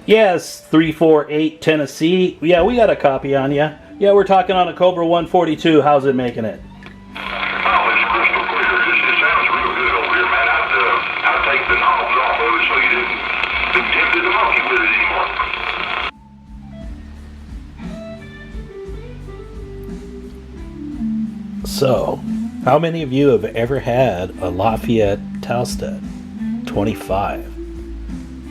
Yes, 348 Tennessee. Yeah, we got a copy on you. Yeah, we're talking on a Cobra 142. How's it making it? Oh, it's crystal clear. It sounds real good over here, man. I'd take the knobs off of it so you didn't be tempted to monkey with it anymore. So, how many of you have ever had a Lafayette Telsat 25?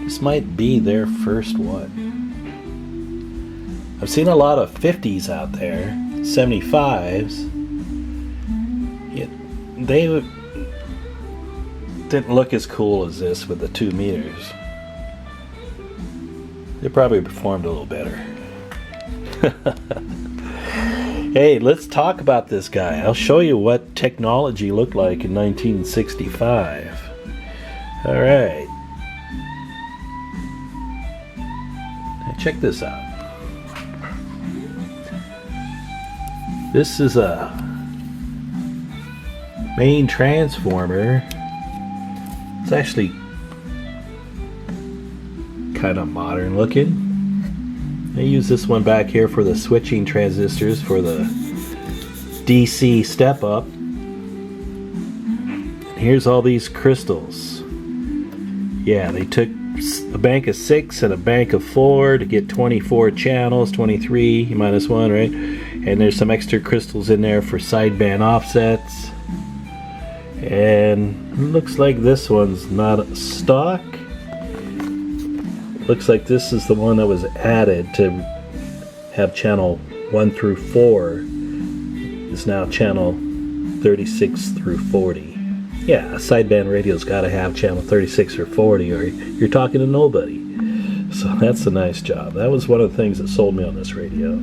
This might be their first one. I've seen a lot of 50s out there, 75s. They didn't look as cool as this with the 2 meters. They probably performed a little better. Hey, let's talk about this guy. I'll show you what technology looked like in 1965. All right. Now check this out. This is a main transformer. It's actually kind of modern looking. I use this one back here for the switching transistors for the DC step up. Here's all these crystals. Yeah, they took a bank of 6 and a bank of 4 to get 24 channels, 23 minus 1, right? And there's some extra crystals in there for sideband offsets. And it looks like this one's not stock. Looks like this is the one that was added to have channel 1 through 4 is now channel 36 through 40. Yeah, a sideband radio's got to have channel 36 or 40 or you're talking to nobody. So that's a nice job. That was one of the things that sold me on this radio.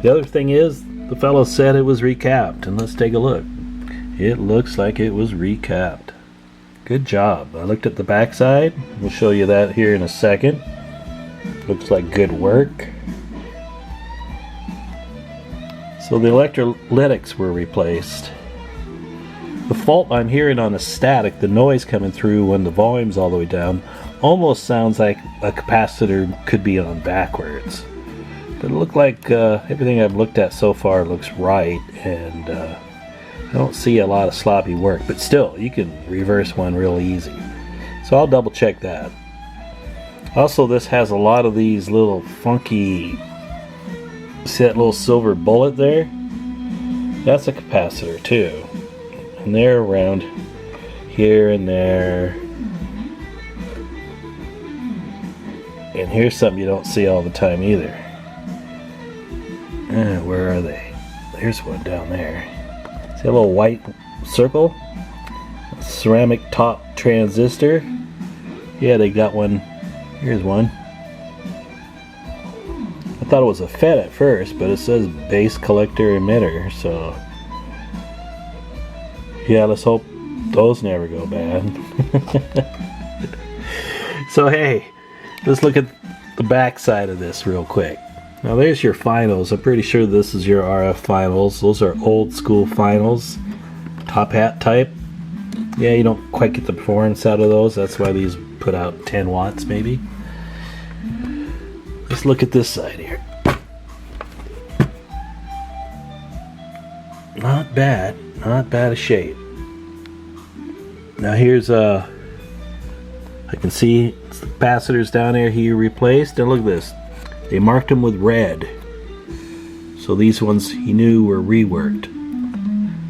The other thing is, the fellow said it was recapped, and let's take a look. It looks like it was recapped. Good job. I looked at the backside. We'll show you that here in a second. Looks like good work. So the electrolytics were replaced. The fault I'm hearing on the static, the noise coming through when the volume's all the way down, almost sounds like a capacitor could be on backwards. But it looked like everything I've looked at so far looks right, and I don't see a lot of sloppy work, but still, you can reverse one real easy. So I'll double check that. Also, this has a lot of these little funky, see that little silver bullet there? That's a capacitor too. And they're around here and there. And here's something you don't see all the time either. Where are they? There's one down there. See a little white circle? A ceramic top transistor. Yeah, they got one. Here's one. I thought it was a FET at first, but it says base collector emitter, so yeah, let's hope those never go bad. So hey, let's look at the back side of this real quick. Now there's your finals. I'm pretty sure this is your RF finals. Those are old school finals, top hat type. Yeah, you don't quite get the performance out of those. That's why these put out 10 watts maybe. Let's look at this side here. Not bad a shape. Now here's I can see the capacitors down there he replaced, and look at this. They marked them with red. So these ones he knew were reworked.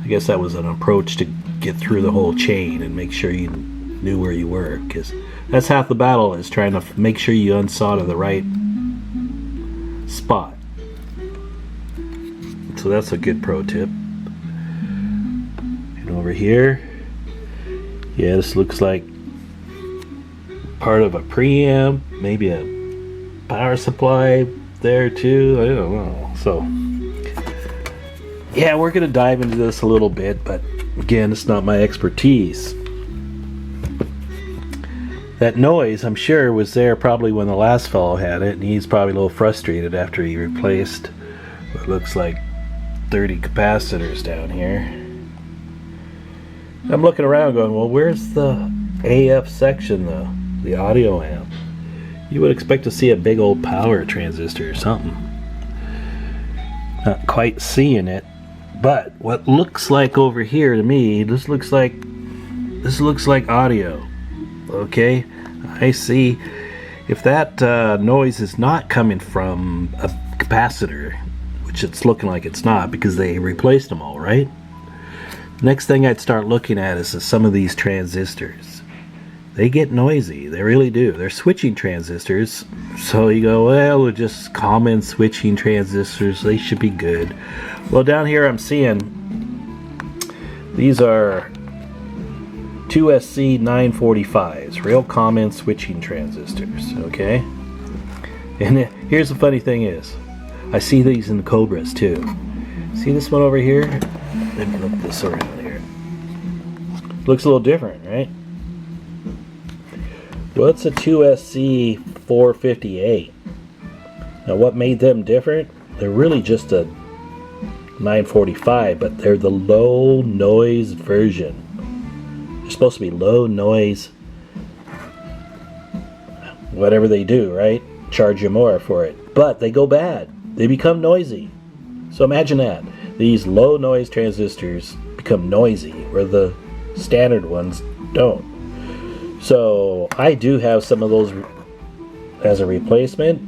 I guess that was an approach to get through the whole chain and make sure you knew where you were, because that's half the battle, is trying to make sure you unsolder the right spot. So that's a good pro tip. And over here, yeah, this looks like part of a preamp, maybe a power supply there too. I don't know. So yeah, we're gonna dive into this a little bit, but again, it's not my expertise. That noise, I'm sure, was there probably when the last fellow had it, and he's probably a little frustrated after he replaced what looks like 30 capacitors down here. I'm looking around going, well, where's the AF section, the audio amp? You would expect to see a big old power transistor or something. Not quite seeing it, but what looks like over here to me, this looks like audio. Okay, I see. If that noise is not coming from a capacitor, which it's looking like it's not because they replaced them all, right? Next thing I'd start looking at is some of these transistors. They get noisy, they really do. They're switching transistors, so you go, well, they're just common switching transistors, they should be good. Well, down here I'm seeing these are 2SC 945s, real common switching transistors, okay? And here's the funny thing is, I see these in the Cobras too. See this one over here? Let me look this around here. Looks a little different, right? Well, it's a 2SC 458. Now what made them different? They're really just a 945, but they're the low noise version. They're supposed to be low noise, whatever they do, right? Charge you more for it. But they go bad. They become noisy. So imagine that. These low noise transistors become noisy, where the standard ones don't. So I do have some of those as a replacement,